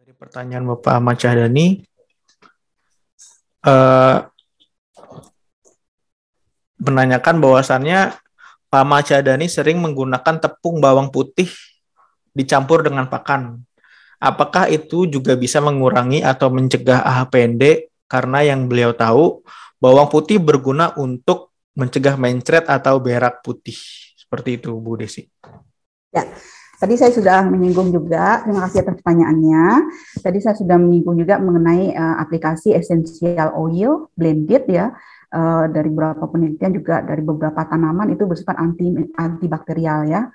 Dari pertanyaan Bapak Ahmad Syahdani, eh, menanyakan bahwasannya Pak Ahmad Syahdani sering menggunakan tepung bawang putih dicampur dengan pakan. Apakah itu juga bisa mengurangi atau mencegah AHPND? Karena yang beliau tahu, bawang putih berguna untuk mencegah mencret atau berak putih. Seperti itu, Bu Desi. Ya, tadi saya sudah menyinggung juga, terima kasih atas pertanyaannya. Tadi saya sudah menyinggung juga mengenai aplikasi essential oil blended ya, dari beberapa penelitian juga dari beberapa tanaman itu bersifat antibakterial ya.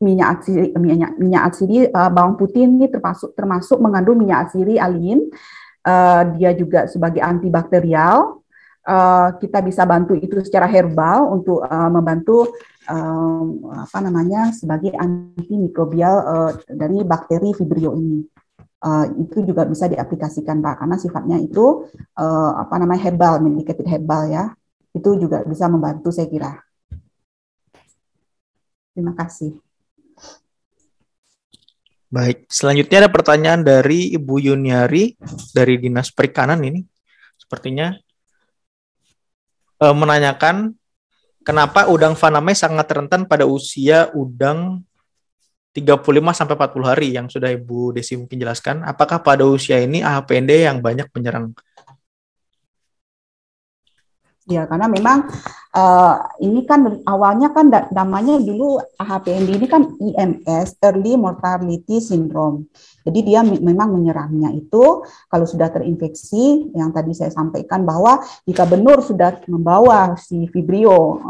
Minyak atsiri bawang putih ini termasuk mengandung minyak atsiri alin. Dia juga sebagai antibakterial. Kita bisa bantu itu secara herbal untuk membantu sebagai antimikrobial dari bakteri Vibrio ini. Itu juga bisa diaplikasikan Pak, karena sifatnya itu herbal, medicated herbal ya. Itu juga bisa membantu saya kira. Terima kasih. Baik, selanjutnya ada pertanyaan dari Ibu Yuniari dari Dinas Perikanan ini. Sepertinya menanyakan kenapa udang faname sangat rentan pada usia udang 35-40 hari yang sudah Ibu Desi mungkin jelaskan. Apakah pada usia ini AHPND yang banyak menyerang? Ya, karena memang ini kan awalnya kan namanya dulu AHPND ini kan IMS, Early Mortality Syndrome. Jadi dia memang menyerangnya itu kalau sudah terinfeksi, yang tadi saya sampaikan bahwa jika benur sudah membawa si Vibrio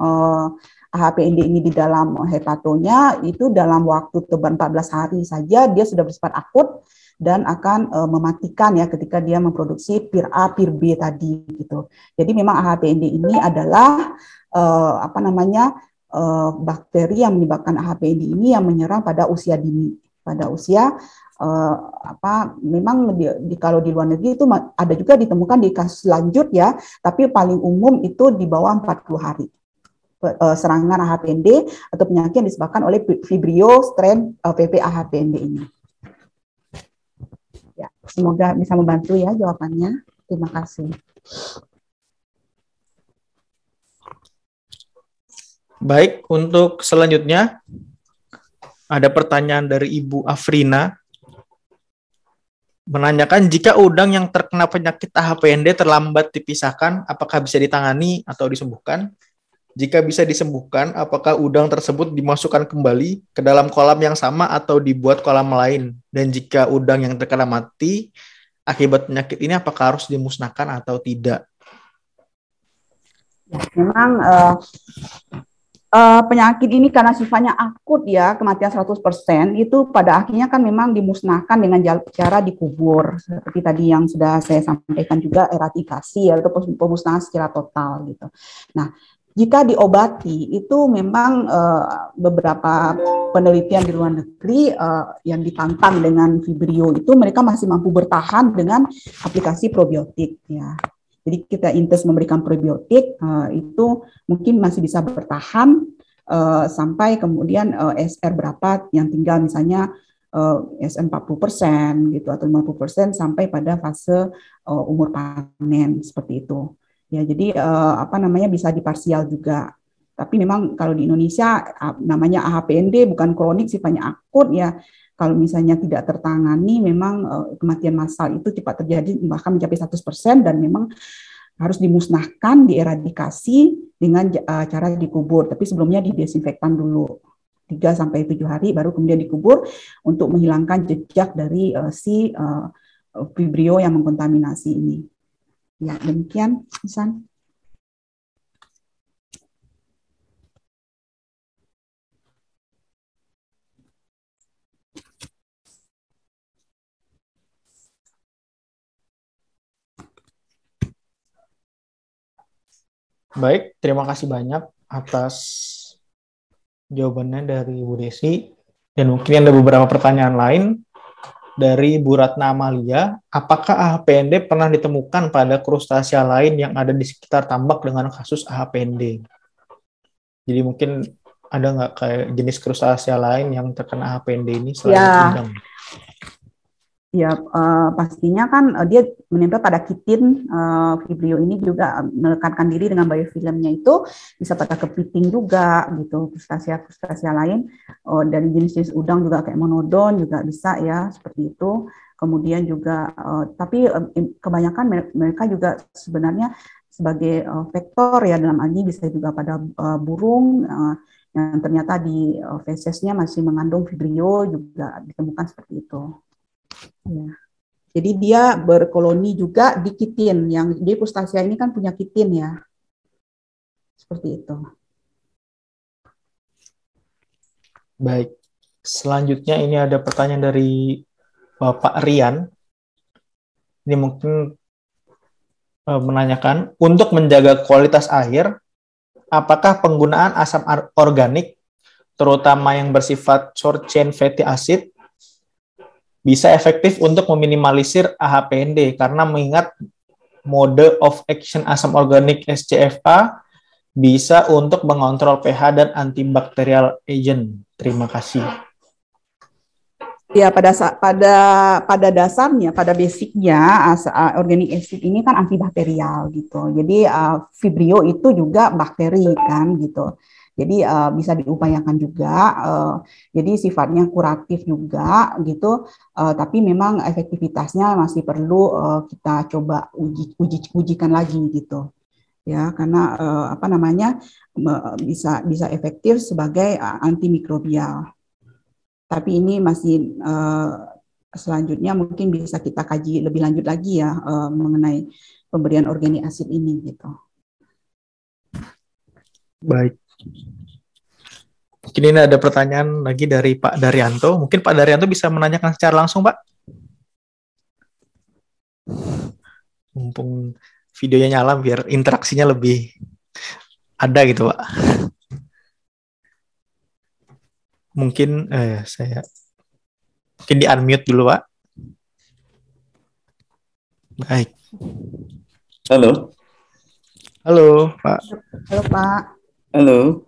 AHPND ini di dalam hepatonya, itu dalam waktu 14 hari saja dia sudah bersifat akut dan akan mematikan ya ketika dia memproduksi PIR A, PIR B tadi gitu. Jadi memang AHPND ini adalah bakteri yang menyebabkan AHPND ini yang menyerang pada usia dini, pada usia memang kalau di luar negeri itu ada juga ditemukan di kasus lanjut ya, tapi paling umum itu di bawah 40 hari. Serangan AHPND atau penyakit yang disebabkan oleh Vibrio strain PP-AHPND ini. Ya, semoga bisa membantu ya jawabannya. Terima kasih. Baik, untuk selanjutnya ada pertanyaan dari Ibu Afrina menanyakan jika udang yang terkena penyakit AHPND terlambat dipisahkan, apakah bisa ditangani atau disembuhkan? Jika bisa disembuhkan, apakah udang tersebut dimasukkan kembali ke dalam kolam yang sama atau dibuat kolam lain? Dan jika udang yang terkena mati akibat penyakit ini, apakah harus dimusnahkan atau tidak? Ya, memang penyakit ini karena sifatnya akut ya, kematian 100%, itu pada akhirnya kan memang dimusnahkan dengan cara dikubur. Seperti tadi yang sudah saya sampaikan juga, eradikasi atau pemusnahan secara total gitu. Nah, jika diobati itu memang beberapa penelitian di luar negeri yang ditantang dengan Vibrio itu mereka masih mampu bertahan dengan aplikasi probiotik ya. Jadi kita intens memberikan probiotik itu mungkin masih bisa bertahan sampai kemudian SR berapa yang tinggal misalnya SR 40% gitu atau 50% sampai pada fase umur panen seperti itu. Ya, jadi bisa diparsial juga. Tapi memang kalau di Indonesia namanya AHPND bukan kronik, sifatnya akut ya. Kalau misalnya tidak tertangani, memang kematian massal itu cepat terjadi bahkan mencapai 100% dan memang harus dimusnahkan, dieradikasi dengan cara dikubur. Tapi sebelumnya didesinfektan dulu 3-7 hari, baru kemudian dikubur untuk menghilangkan jejak dari si Vibrio yang mengkontaminasi ini. Ya, demikian, Isan. Baik, terima kasih banyak atas jawabannya dari Bu Desi. Dan mungkin ada beberapa pertanyaan lain dari Bu Ratna Amalia. Apakah AHPND pernah ditemukan pada krustasia lain yang ada di sekitar tambak dengan kasus AHPND? Jadi mungkin ada nggak kayak jenis krustasia lain yang terkena AHPND ini selain udang? Ya, pastinya kan dia menempel pada kitin. Vibrio ini juga melekatkan diri dengan biofilmnya itu bisa pada kepiting juga gitu. Krustasia lain dari jenis-jenis udang juga kayak monodon juga bisa ya seperti itu. Kemudian juga tapi kebanyakan mereka juga sebenarnya sebagai vektor ya dalam hal ini bisa juga pada burung yang ternyata di fesesnya masih mengandung vibrio juga ditemukan seperti itu. Ya. Jadi dia berkoloni juga di kitin, yang di Krustasia ini kan punya kitin ya, seperti itu. Baik, selanjutnya ini ada pertanyaan dari Bapak Rian. Ini mungkin menanyakan, untuk menjaga kualitas air, apakah penggunaan asam organik, terutama yang bersifat short chain fatty acid, bisa efektif untuk meminimalisir AHPND karena mengingat mode of action asam organik SCFA bisa untuk mengontrol pH dan antibakterial agent. Terima kasih. Ya, pada dasarnya, pada basicnya organic acid ini kan antibakterial gitu. Jadi Vibrio itu juga bakteri kan gitu. Jadi bisa diupayakan juga. Jadi sifatnya kuratif juga gitu. Tapi memang efektivitasnya masih perlu kita coba ujikan lagi gitu. Ya, karena apa namanya bisa efektif sebagai antimikrobial. Tapi ini masih selanjutnya mungkin bisa kita kaji lebih lanjut lagi ya mengenai pemberian organik asid ini gitu. Baik. Mungkin ini ada pertanyaan lagi dari Pak Daryanto. Mungkin Pak Daryanto bisa menanyakan secara langsung, Pak. Mumpung videonya nyala biar interaksinya lebih ada gitu, Pak. Mungkin saya mungkin di-unmute dulu, Pak. Baik. Halo. Halo, Pak. Halo, Pak. Halo.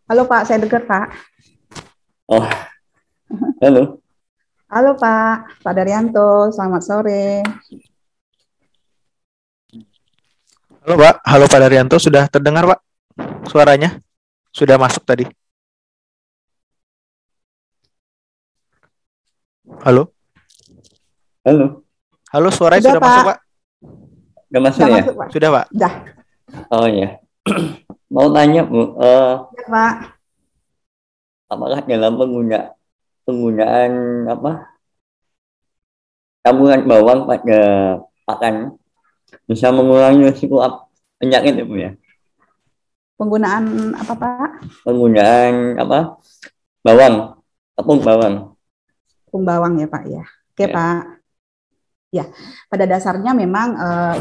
Halo, Pak. Saya dengar, Pak. Oh. Halo. Halo, Pak. Pak Daryanto. Selamat sore. Halo, Pak. Halo, Pak Daryanto. Sudah terdengar, Pak? Suaranya? Sudah masuk tadi. Halo? Halo. Halo, suaranya sudah masuk, Pak? Sudah masuk Sudah ya? masuk, Pak. Sudah, Pak? Sudah. Oh ya. Mau tanya, Bu. Ya, Pak. Apakah dalam penggunaan campuran bawang pada pakan bisa mengurangi risiko penyakit ya, Bu ya? Penggunaan apa, Pak? Penggunaan bawang, tepung bawang. Tepung bawang ya, Pak ya. Oke, Ya. Pak. Ya, pada dasarnya memang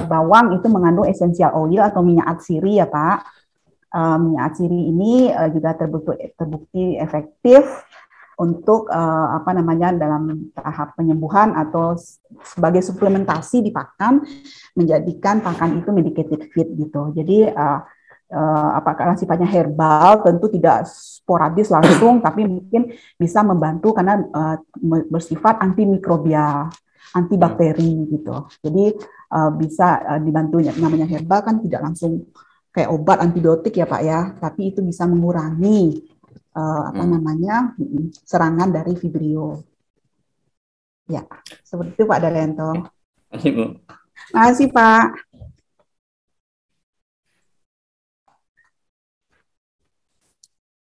bawang itu mengandung essential oil atau minyak atsiri ya, Pak. Minyak atsiri ini juga terbukti efektif untuk apa namanya dalam tahap penyembuhan atau sebagai suplementasi di pakan, menjadikan pakan itu medicated feed gitu. Jadi apakah sifatnya herbal, tentu tidak sporadis langsung, tapi mungkin bisa membantu karena bersifat antimikrobial, antibakteri gitu. Jadi bisa dibantu, namanya herbal kan tidak langsung kayak obat antibiotik ya Pak ya, tapi itu bisa mengurangi apa namanya serangan dari Vibrio. Ya, seperti itu Pak Daryanto. Masih, Bu. Makasih Pak.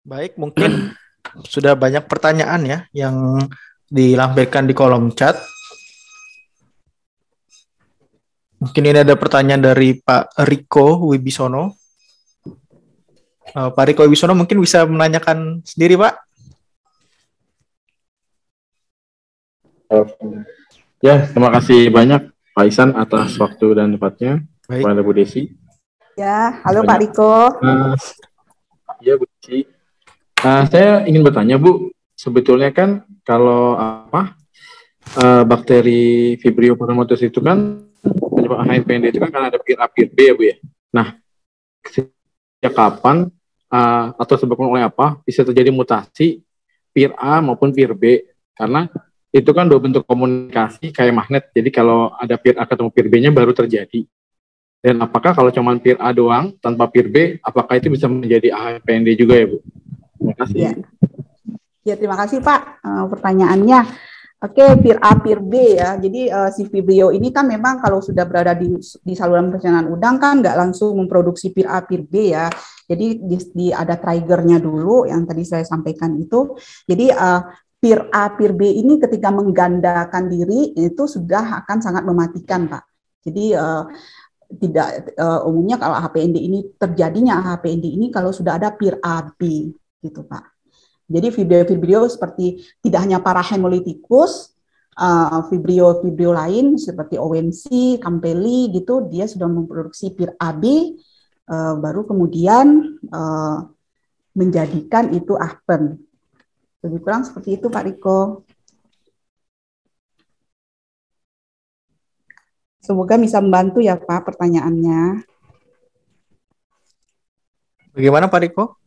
Baik, mungkin sudah banyak pertanyaan ya yang dilampirkan di kolom chat. Mungkin ini ada pertanyaan dari Pak Riko Wibisono. Pak Riko Wibisono mungkin bisa menanyakan sendiri, Pak. Ya, terima kasih banyak Pak Ihsan atas waktu dan tempatnya. Baik. Kepada Bu Desi. Ya, halo Pak Riko. Ya, Bu Desi. Saya ingin bertanya, Bu, sebetulnya kan kalau bakteri Vibrio pneumatosis itu kan penyebab AHPND itu kan karena ada peer A, peer B ya, Bu ya. Nah, sejak kapan atau sebabkan oleh apa bisa terjadi mutasi peer A maupun peer B? Karena itu kan dua bentuk komunikasi kayak magnet. Jadi kalau ada peer A ketemu peer B-nya baru terjadi. Dan apakah kalau cuma peer A doang tanpa peer B, apakah itu bisa menjadi AHPND juga ya Bu? Terima kasih. Ya, terima kasih Pak pertanyaannya. Oke, peer A, peer B ya. Jadi si Vibrio ini kan memang kalau sudah berada di saluran pencernaan udang kan nggak langsung memproduksi peer A, peer B ya. Jadi ada triggernya dulu yang tadi saya sampaikan itu. Jadi peer A, peer B ini ketika menggandakan diri itu sudah akan sangat mematikan Pak. Jadi tidak umumnya kalau AHPND ini terjadinya AHPND ini kalau sudah ada peer AB gitu Pak. Jadi vibrio seperti tidak hanya parahemolitikus, vibrio lain seperti OMC, Campelli gitu dia sudah memproduksi peer AB baru kemudian menjadikan itu AHPEN. Lebih kurang seperti itu Pak Riko. Semoga bisa membantu ya Pak pertanyaannya. Bagaimana Pak Riko?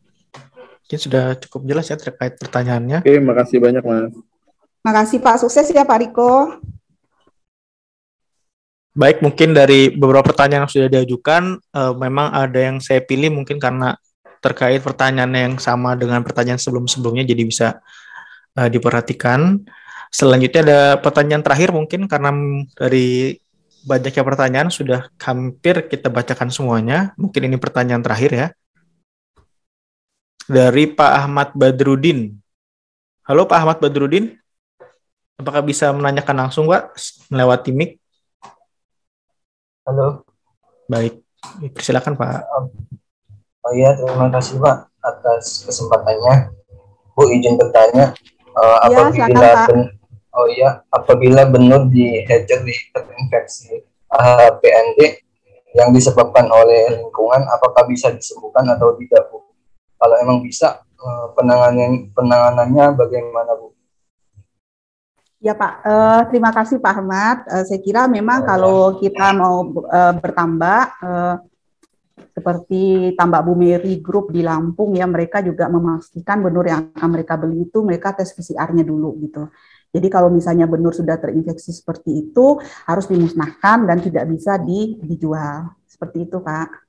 Mungkin sudah cukup jelas ya terkait pertanyaannya. Oke, makasih banyak Mas. Makasih Pak, sukses ya Pak Riko. Baik, mungkin dari beberapa pertanyaan yang sudah diajukan, memang ada yang saya pilih mungkin karena terkait pertanyaan yang sama dengan pertanyaan sebelum-sebelumnya, jadi bisa diperhatikan. Selanjutnya ada pertanyaan terakhir mungkin karena dari banyaknya pertanyaan sudah hampir kita bacakan semuanya. Mungkin ini pertanyaan terakhir ya. Dari Pak Ahmad Badrudin. Halo Pak Ahmad Badrudin. Apakah bisa menanyakan langsung Pak melewati mic? Halo. Baik, persilakan Pak. Oh iya, terima kasih Pak atas kesempatannya. Bu izin bertanya, apabila benur di hatchery terinfeksi AHPND yang disebabkan oleh lingkungan, apakah bisa disembuhkan atau tidak Bu? Kalau emang bisa, penanganannya bagaimana Bu? Ya Pak, terima kasih Pak Ahmad. Saya kira memang kalau kita mau bertambak, seperti Tambak Bumeri Group di Lampung ya, mereka juga memastikan benur yang akan mereka beli itu mereka tes PCR-nya dulu gitu. Jadi kalau misalnya benur sudah terinfeksi seperti itu harus dimusnahkan dan tidak bisa dijual. Seperti itu Pak.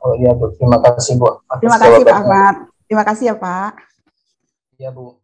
Oh iya Bu, terima kasih Bu. Terima kasih Pak Ahmad. Terima kasih ya Pak. Iya Bu.